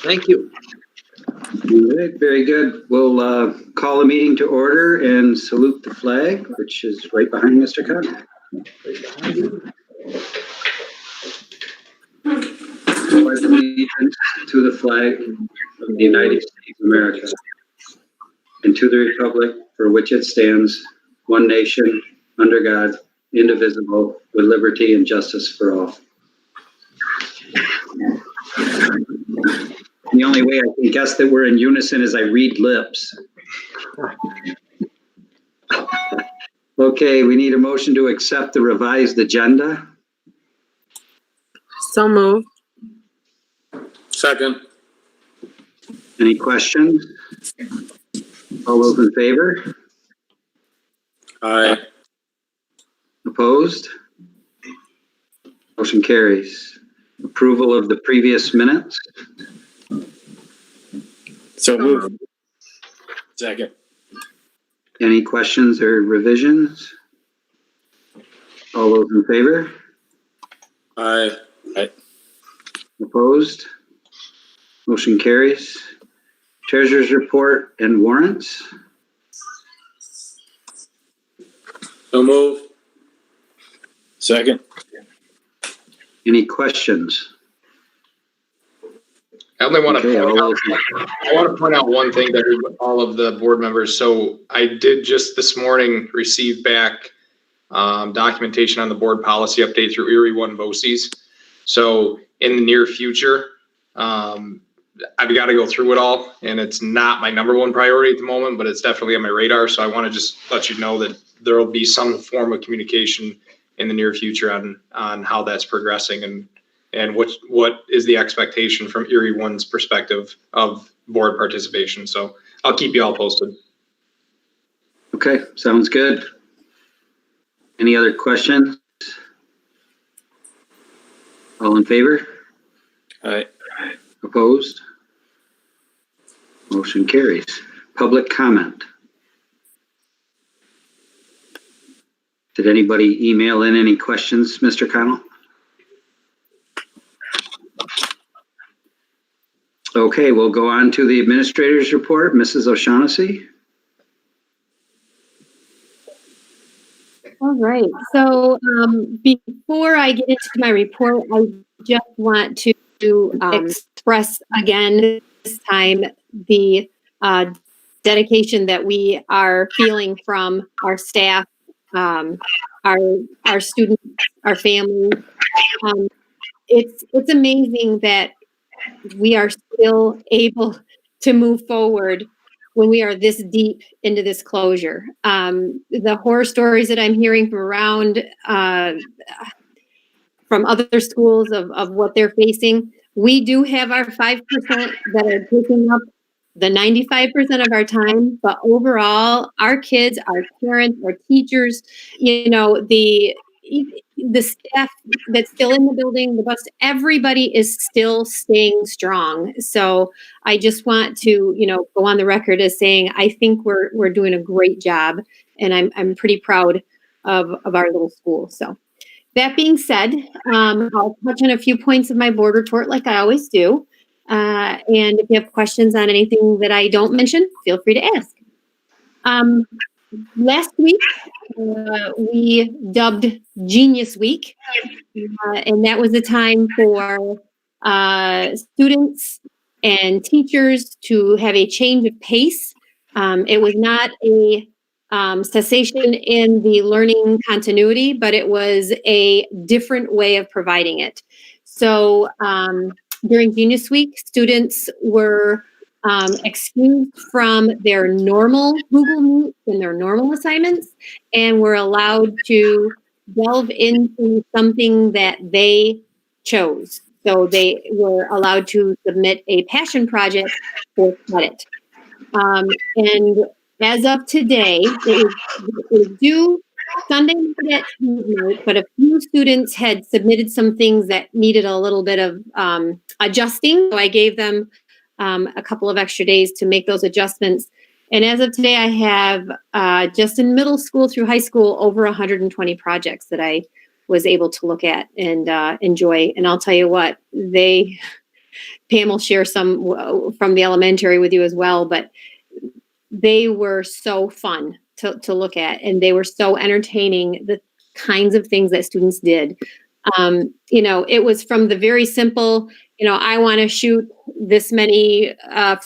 Thank you. Good, very good. We'll call the meeting to order and salute the flag, which is right behind Mr. Connell. Pledge allegiance to the flag of the United States of America and to the republic for which it stands, one nation, under God, indivisible, with liberty and justice for all. The only way I can guess that we're in unison is I read lips. Okay, we need a motion to accept the revised agenda. So moved. Second. Any questions? All those in favor? Aye. Opposed? Motion carries. Approval of the previous minutes. So moved. Second. Any questions or revisions? All those in favor? Aye. Aye. Opposed? Motion carries. Treasurer's report and warrants. So moved. Second. Any questions? I only want Okay, to point out one thing to all of the board members. So I did just this morning receive back documentation on the board policy update through Erie One BOCES. So in the near future, I've got to go through it all, and it's not my number one priority at the moment, but it's definitely on my radar. So I want to just let you know that there will be some form of communication in the near future on how that's progressing and what is the expectation from Erie One's perspective of board participation. So I'll keep you all posted. Okay, sounds good. Any other questions? All in favor? Aye. Opposed? Motion carries. Public comment. Did anybody email in any questions, Mr. Connell? Okay, we'll go on to the administrator's report. Mrs. O'Shaughnessy. All right. So before I get into my report, I just want to express again this time the dedication that we are feeling from our staff, our students, our families. It's amazing that we are still able to move forward when we are this deep into this closure. The horror stories that I'm hearing from around, from other schools of what they're facing, we do have our 5% that are taking up the 95% of our time, but overall, our kids, our parents, our teachers, the staff that's still in the building, the bus, everybody is still staying strong. So I just want to, go on the record as saying, I think we're doing a great job, and I'm pretty proud of our little school. So that being said, I'll touch on a few points of my board report like I always do. And if you have questions on anything that I don't mention, feel free to ask. Last week, we dubbed Genius Week, and that was a time for students and teachers to have a change of pace. It was not a cessation in the learning continuity, but it was a different way of providing it. So during Genius Week, students were excused from their normal Google Meet and their normal assignments, and were allowed to delve into something that they chose. So they were allowed to submit a passion project for credit. And as of today, it was due Sunday night at midnight, but a few students had submitted some things that needed a little bit of adjusting. So I gave them a couple of extra days to make those adjustments. And as of today, I have just in middle school through high school, over 120 projects that I was able to look at and enjoy. And I'll tell you what, they Pam will share some from the elementary with you as well, but they were so fun to look at, and they were so entertaining, the kinds of things that students did. It was from the very simple, I want to shoot this many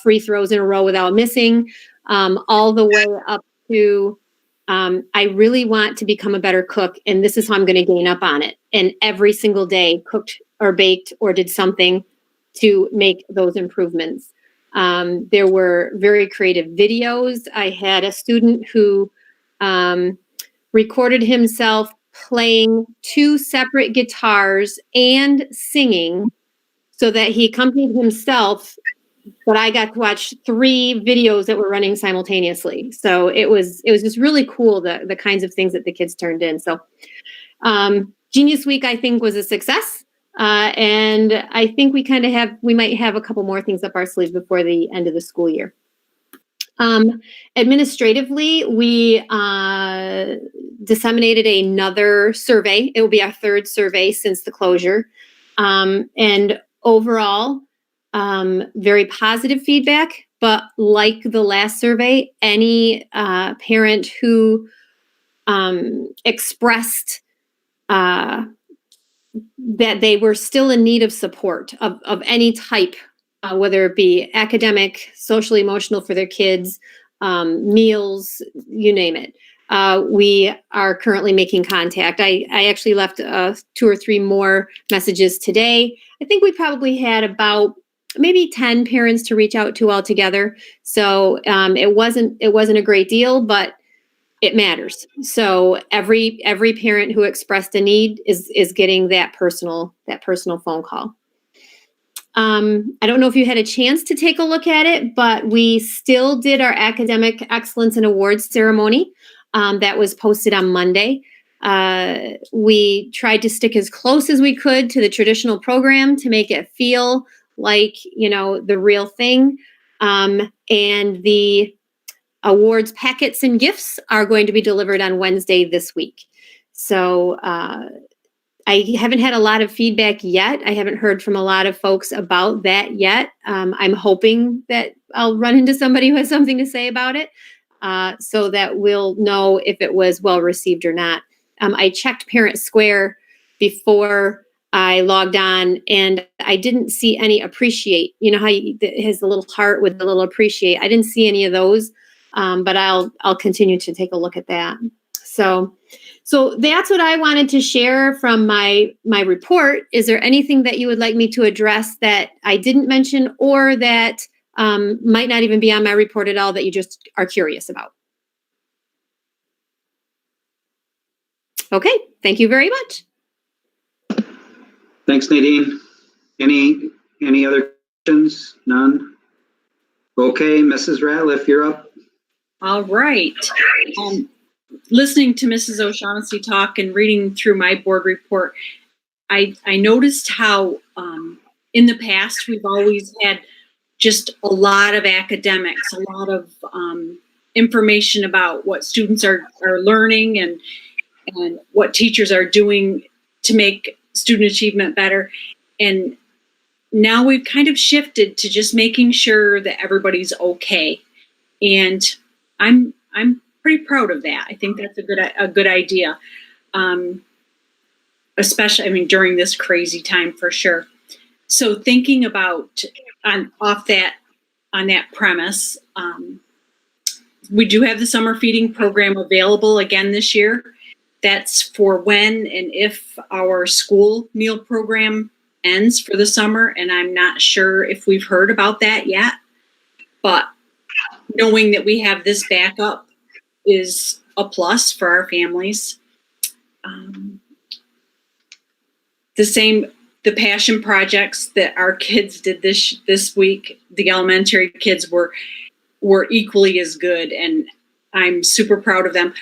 free throws in a row without missing, all the way up to, I really want to become a better cook, and this is how I'm going to gain up on it. And every single day cooked or baked or did something to make those improvements. There were very creative videos. I had a student who recorded himself playing 2 separate guitars and singing so that he accompanied himself, but I got to watch 3 videos that were running simultaneously. So it was just really cool, the kinds of things that the kids turned in. So Genius Week, I think, was a success. And I think we might have a couple more things up our sleeves before the end of the school year. Administratively, we disseminated another survey. It will be our 3rd survey since the closure. And overall, very positive feedback, but like the last survey, any parent who expressed that they were still in need of support of any type, whether it be academic, social, emotional for their kids, meals, you name it. We are currently making contact. I actually left 2 or 3 more messages today. I think we probably had about maybe 10 parents to reach out to altogether. So it wasn't a great deal, but it matters. So every parent who expressed a need is getting that personal phone call. I don't know if you had a chance to take a look at it, but we still did our academic excellence and awards ceremony. That was posted on Monday. We tried to stick as close as we could to the traditional program to make it feel like, the real thing. And the awards packets and gifts are going to be delivered on Wednesday this week. So I haven't had a lot of feedback yet. I haven't heard from a lot of folks about that yet. I'm hoping that I'll run into somebody who has something to say about it, so that we'll know if it was well received or not. I checked Parent Square before I logged on, and I didn't see any appreciate. You know how it has the little heart with the little appreciate. I didn't see any of those, but I'll continue to take a look at that. So that's what I wanted to share from my report. Is there anything that you would like me to address that I didn't mention, or that might not even be on my report at all, that you just are curious about? Okay, thank you very much. Thanks, Nadine. Any other questions? None? Okay, Mrs. Ratliff, you're up. All right. Listening to Mrs. O'Shaughnessy talk and reading through my board report, I noticed how in the past we've always had just a lot of academics, a lot of information about what students are learning and what teachers are doing to make student achievement better. And now we've kind of shifted to just making sure that everybody's okay. And I'm pretty proud of that. I think that's a good idea. Especially, during this crazy time for sure. So thinking about on that premise, we do have the summer feeding program available again this year. That's for when and if our school meal program ends for the summer, and I'm not sure if we've heard about that yet. But knowing that we have this backup is a plus for our families. The passion projects that our kids did this week, the elementary kids were equally as good, and I'm super proud of them.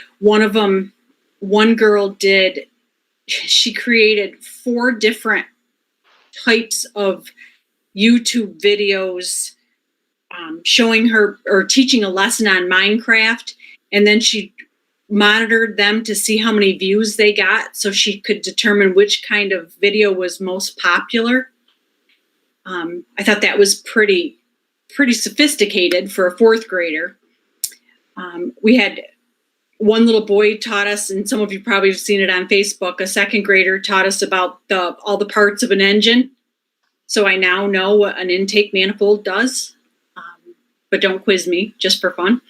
One girl she created 4 different types of YouTube videos showing her or teaching a lesson on Minecraft, and then she monitored them to see how many views they got so she could determine which kind of video was most popular. I thought that was pretty sophisticated for a fourth grader. We had one little boy taught us, and some of you probably have seen it on Facebook, a second grader taught us about all the parts of an engine. So I now know what an intake manifold does, but don't quiz me, just for fun.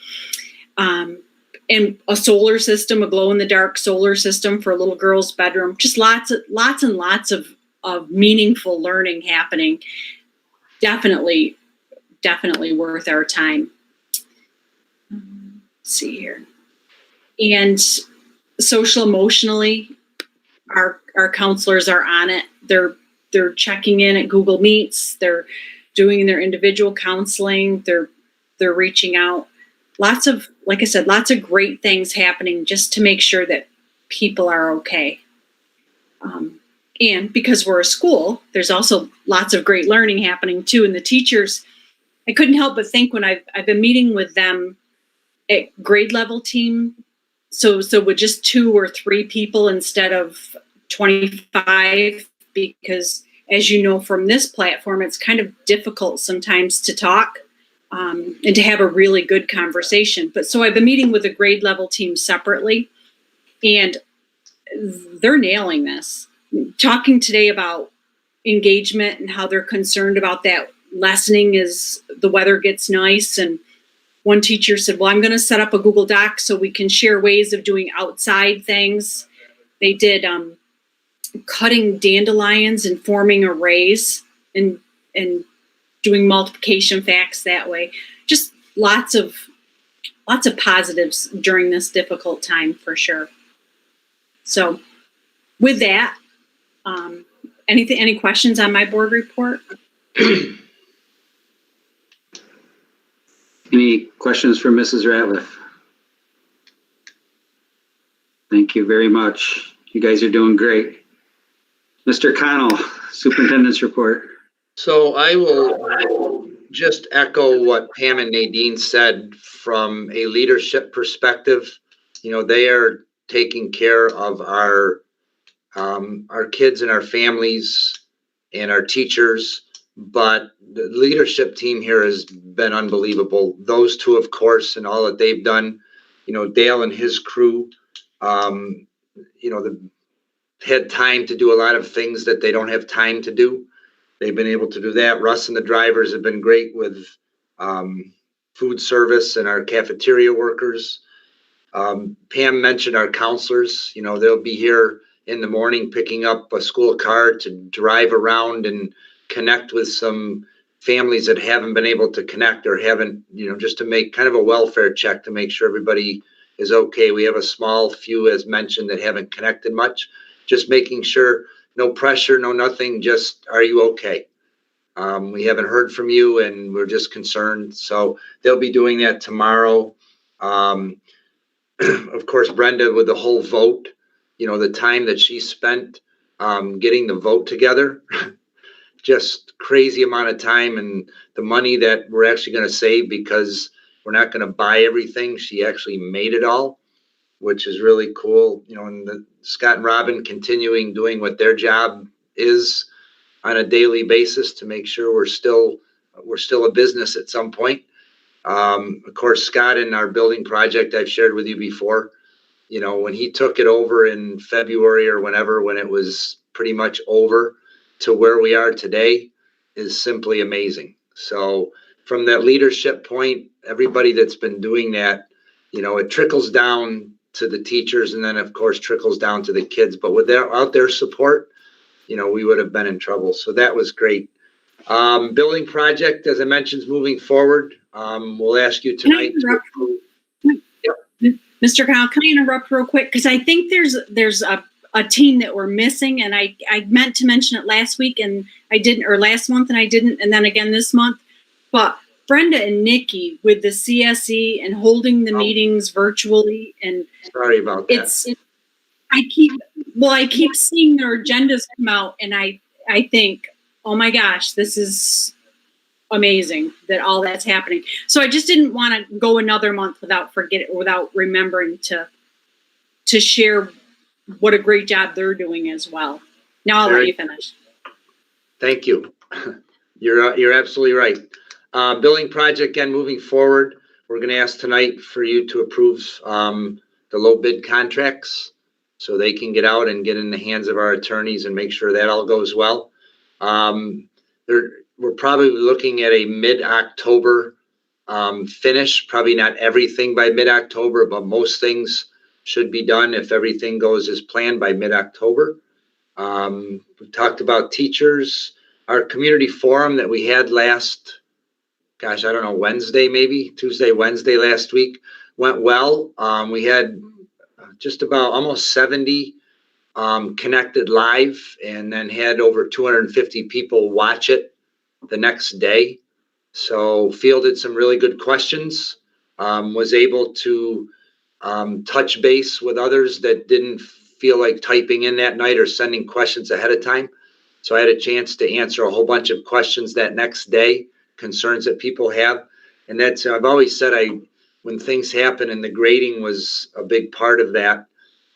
And a solar system, a glow-in-the-dark solar system for a little girl's bedroom. Just lots and lots of meaningful learning happening. Definitely worth our time. Let's see here. And social emotionally, our counselors are on it. They're checking in at Google Meets. They're doing their individual counseling. They're reaching out. Like I said, lots of great things happening just to make sure that people are okay. And because we're a school, there's also lots of great learning happening too. And the teachers, I couldn't help but think when I've been meeting with them at grade level team, so with just 2 or 3 people instead of 25, because as you know from this platform, it's kind of difficult sometimes to talk and to have a really good conversation. But so I've been meeting with the grade level team separately, and they're nailing this. Talking today about engagement and how they're concerned about that lessening as the weather gets nice. And one teacher said, well, I'm going to set up a Google Doc so we can share ways of doing outside things. They did cutting dandelions and forming arrays and doing multiplication facts that way. Just lots of positives during this difficult time for sure. So with that, any questions on my board report? Any questions for Mrs. Ratliff? Thank you very much. You guys are doing great. Mr. Connell, Superintendent's report. So I will just echo what Pam and Nadine said from a leadership perspective. You know, they are taking care of our kids and our families and our teachers, but the leadership team here has been unbelievable. Those two, of course, and all that they've done, you know, Dale and his crew, had time to do a lot of things that they don't have time to do. They've been able to do that. Russ and the drivers have been great with food service and our cafeteria workers. Pam mentioned our counselors. You know, they'll be here in the morning picking up a school car to drive around and connect with some families that haven't been able to connect or haven't, you know, just to make kind of a welfare check to make sure everybody is okay. We have a small few, as mentioned, that haven't connected much. Just making sure, no pressure, no nothing, just, are you okay? We haven't heard from you and we're just concerned. So they'll be doing that tomorrow. Of course, Brenda, with the whole vote, you know, the time that she spent getting the vote together, just crazy amount of time, and the money that we're actually going to save because we're not going to buy everything. She actually made it all, which is really cool. You know, and Scott and Robin continuing doing what their job is on a daily basis to make sure we're still a business at some point. Of course, Scott in our building project I've shared with you before, you know, when he took it over in February or whenever, when it was pretty much over to where we are today is simply amazing. So from that leadership point, everybody that's been doing that, you know, it trickles down to the teachers and then of course trickles down to the kids, but without their support, you know, we would have been in trouble. So that was great. Building project, as I mentioned, is moving forward. We'll ask you tonight. Mr. Connell, can I interrupt real quick? Because I think there's a team that we're missing, and I meant to mention it last week and I didn't, or last month and I didn't, and then again this month. But Brenda and Nikki with the CSE and holding the meetings virtually, and sorry about that. I keep seeing their agendas come out, and I think, oh my gosh, this is amazing that all that's happening. So I just didn't want to go another month without remembering to share what a great job they're doing as well. Now I'll let you finish. Thank you. You're absolutely right. Building project, again, moving forward, we're gonna ask tonight for you to approve, the low bid contracts so they can get out and get in the hands of our attorneys and make sure that all goes well. We're probably looking at a mid-October, finish, probably not everything by mid-October, but most things should be done if everything goes as planned by mid-October. We talked about teachers. Our community forum that we had last, gosh, I don't know, Wednesday, maybe Tuesday, Wednesday last week went well. We had just about almost 70 connected live, and then had over 250 people watch it the next day. So fielded some really good questions, was able to touch base with others that didn't feel like typing in that night or sending questions ahead of time. So I had a chance to answer a whole bunch of questions that next day, concerns that people have. And that's, I've always said, when things happen, and the grading was a big part of that,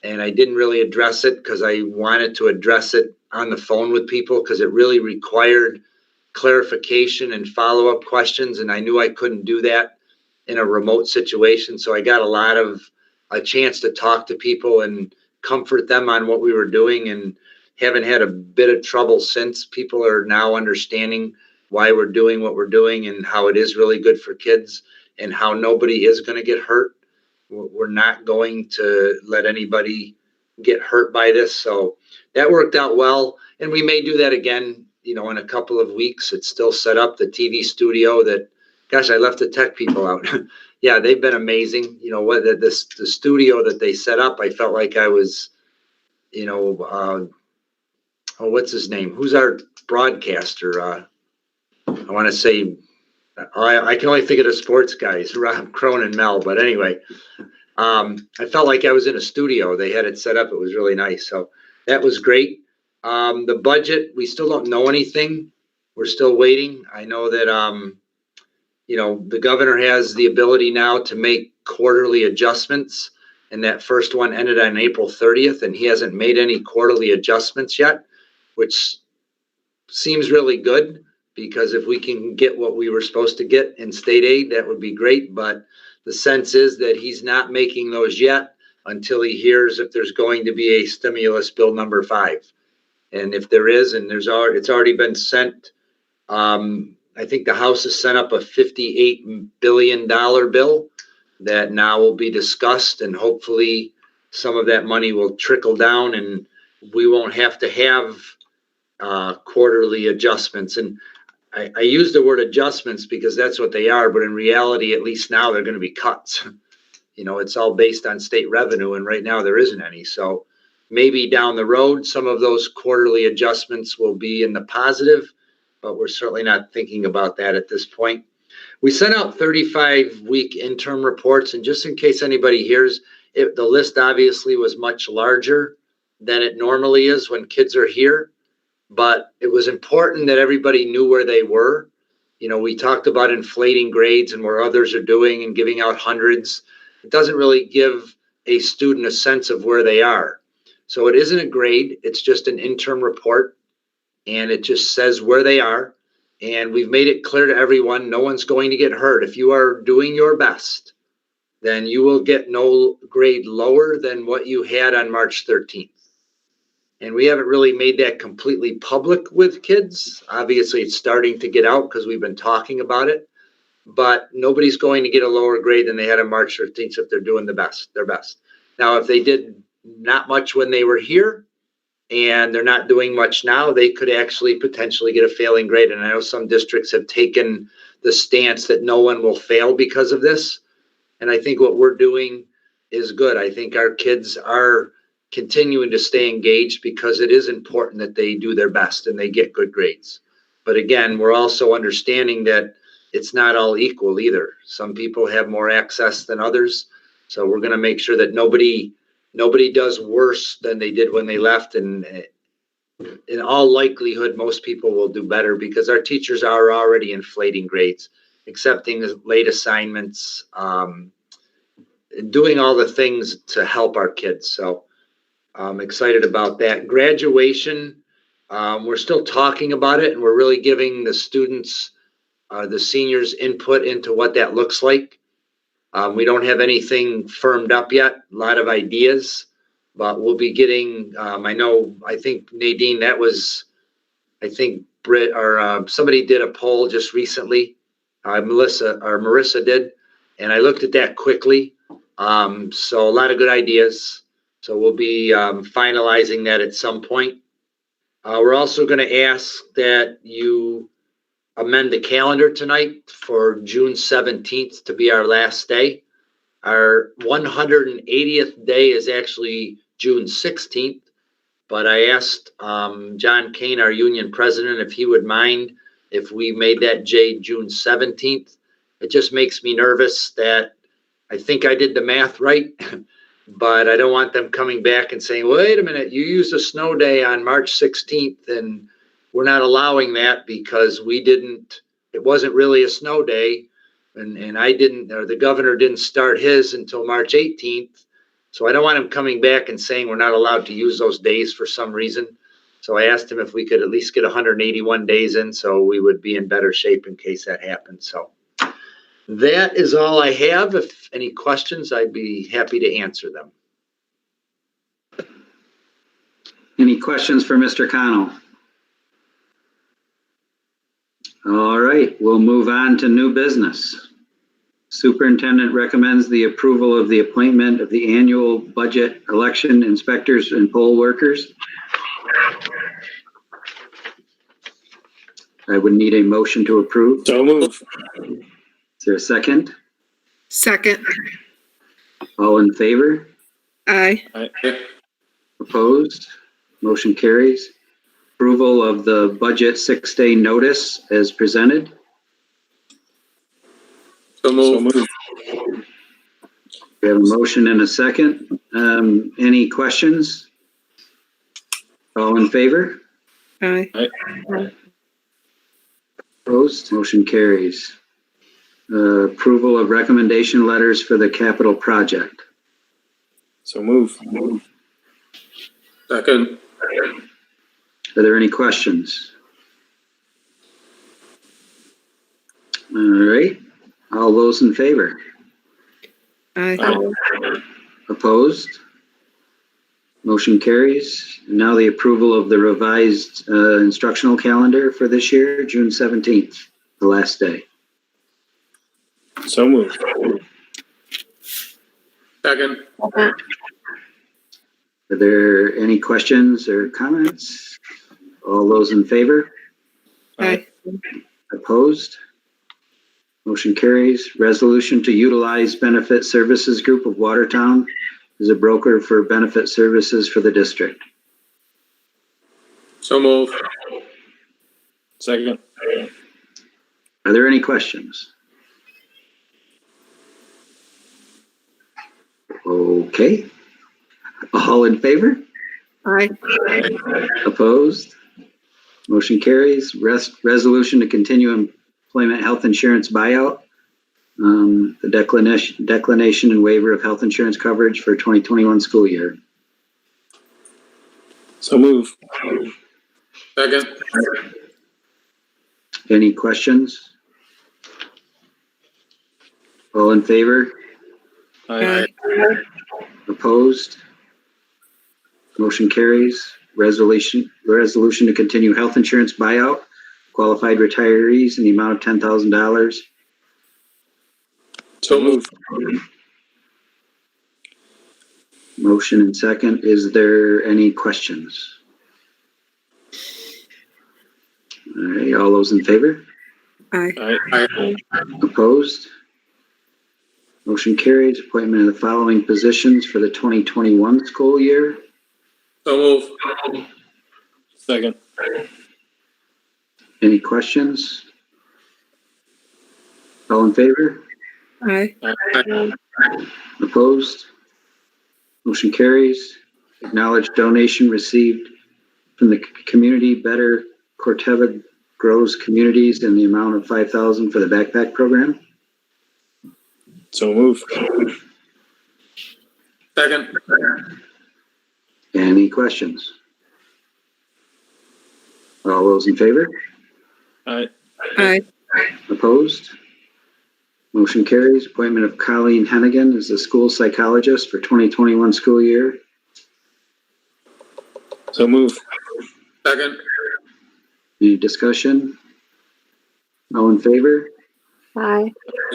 and I didn't really address it because I wanted to address it on the phone with people because it really required clarification and follow-up questions, and I knew I couldn't do that in a remote situation. So I got a chance to talk to people and comfort them on what we were doing, and haven't had a bit of trouble since. People are now understanding why we're doing what we're doing and how it is really good for kids and how nobody is going to get hurt. We're not going to let anybody get hurt by this. So that worked out well. And we may do that again, in a couple of weeks. It's still set up, the TV studio that, gosh, I left the tech people out. Yeah, they've been amazing. The studio that they set up, I felt like I was, what's his name? Who's our broadcaster? I want to say, I can only think of the sports guys, Rob Crone and Mel. But anyway, I felt like I was in a studio. They had it set up. It was really nice. So that was great. The budget, we still don't know anything. We're still waiting. I know that, the governor has the ability now to make quarterly adjustments. And that first one ended on April 30th, and he hasn't made any quarterly adjustments yet, which seems really good, because if we can get what we were supposed to get in state aid, that would be great. But the sense is that he's not making those yet until he hears if there's going to be a stimulus bill number 5. And if there is, and it's already been sent, I think the House has sent up a $58 billion bill that now will be discussed, and hopefully some of that money will trickle down and we won't have to have quarterly adjustments. And I use the word adjustments because that's what they are, but in reality, at least now they're going to be cuts. It's all based on state revenue, and right now there isn't any. So maybe down the road, some of those quarterly adjustments will be in the positive, but we're certainly not thinking about that at this point. We sent out 35-week interim reports, and just in case anybody hears it, the list obviously was much larger than it normally is when kids are here, but it was important that everybody knew where they were. We talked about inflating grades and where others are doing and giving out hundreds. It doesn't really give a student a sense of where they are. So it isn't a grade, it's just an interim report, and it just says where they are. And we've made it clear to everyone, no one's going to get hurt. If you are doing your best, then you will get no grade lower than what you had on March 13th. And we haven't really made that completely public with kids. Obviously, it's starting to get out because we've been talking about it. But nobody's going to get a lower grade than they had on March 13th if they're doing their best. Now, if they did not much when they were here and they're not doing much now, they could actually potentially get a failing grade. And I know some districts have taken the stance that no one will fail because of this. And I think what we're doing is good. I think our kids are continuing to stay engaged because it is important that they do their best and they get good grades. But again, we're also understanding that it's not all equal either. Some people have more access than others. So we're going to make sure that nobody does worse than they did when they left. And in all likelihood, most people will do better because our teachers are already inflating grades, accepting late assignments, doing all the things to help our kids. So I'm excited about that. Graduation, We're still talking about it, and we're really giving the students, the seniors, input into what that looks like. We don't have anything firmed up yet, a lot of ideas, but we'll be getting, I think Nadine, I think Britt or somebody did a poll just recently. Marissa did, and I looked at that quickly. So a lot of good ideas. So we'll be finalizing that at some point. We're also going to ask that you amend the calendar tonight for June 17th to be our last day. Our 180th day is actually June 16th, but I asked John Kane, our union president, if he would mind if we made that J June 17th. It just makes me nervous that I think I did the math right, but I don't want them coming back and saying, wait a minute, you used a snow day on March 16th and we're not allowing that because it wasn't really a snow day. And I didn't, or the governor didn't start his until March 18th. So I don't want him coming back and saying we're not allowed to use those days for some reason. So I asked him if we could at least get 181 days in, so we would be in better shape in case that happened. So that is all I have. If any questions, I'd be happy to answer them. Any questions for Mr. Connell? All right, we'll move on to new business. Superintendent recommends the approval of the appointment of the annual budget election inspectors and poll workers. I would need a motion to approve. So move. Is there a second? Second. All in favor? Aye. Aye. Opposed? Motion carries. Approval of the budget 6-day notice as presented. So move. We have a motion and a second. Any questions? All in favor? Aye. Opposed? Motion carries. Approval of recommendation letters for the capital project. So move. Second. Are there any questions? All right. All those in favor? Aye. Opposed? Motion carries. Now the approval of the revised instructional calendar for this year, June 17th, the last day. So move. Second. Are there any questions or comments? All those in favor? Aye. Opposed? Motion carries. Resolution to utilize Benefit Services Group of Watertown as a broker for benefit services for the district. So move. Second. Are there any questions? Okay. All in favor? Aye. Opposed? Motion carries. Resolution to continue employment health insurance buyout. The declination and waiver of health insurance coverage for 2021 school year. So move. Second. Any questions? All in favor? Aye. Opposed? Motion carries. Resolution to continue health insurance buyout, qualified retirees in the amount of $10,000. So move. Motion and second. Is there any questions? All right, all those in favor? Aye. Aye. Opposed? Motion carries. Appointment of the following positions for the 2021 school year. So move. Second. Any questions? All in favor? Aye. Aye. Opposed? Motion carries. Acknowledge donation received from the community Better Corteva Grows Communities in the amount of $5,000 for the backpack program. So move. Second. Any questions? All those in favor? Aye. Aye. Opposed? Motion carries. Appointment of Colleen Hannigan as the school psychologist for 2021 school year. So move. Second. Any discussion? All in favor? Aye.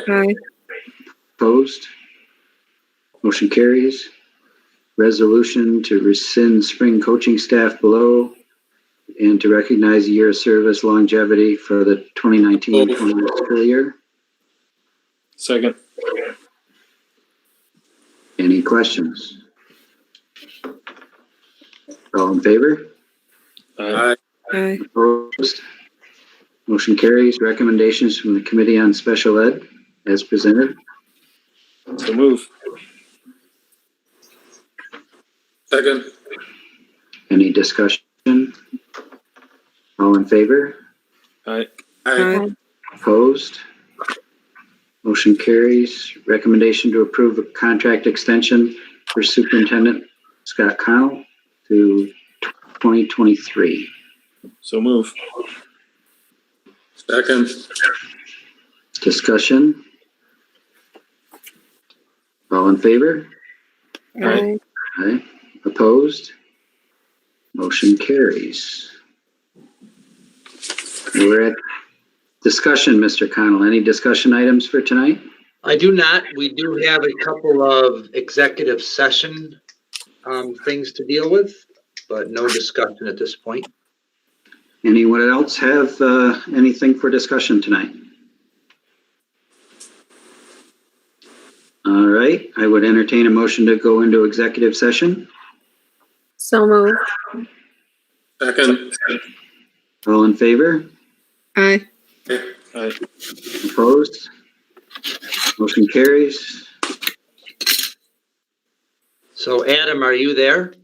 Aye. Opposed? Motion carries. Resolution to rescind spring coaching staff below and to recognize a year of service longevity for the 2019-20 school year. Second. Any questions? All in favor? Aye. Aye. Opposed? Motion carries. Recommendations from the Committee on Special Ed as presented. So move. Second. Any discussion? All in favor? Aye. Aye. Opposed? Motion carries. Recommendation to approve a contract extension for Superintendent Scott Connell to 2023. So move. Second. Discussion? All in favor? Aye. Aye. Opposed? Motion carries. We're at discussion, Mr. Connell. Any discussion items for tonight? I do not. We do have a couple of executive session things to deal with, but no discussion at this point. Anyone else have anything for discussion tonight? All right, I would entertain a motion to go into executive session. So moved. Second. All in favor? Aye. Aye. Opposed? Motion carries. So Adam, are you there?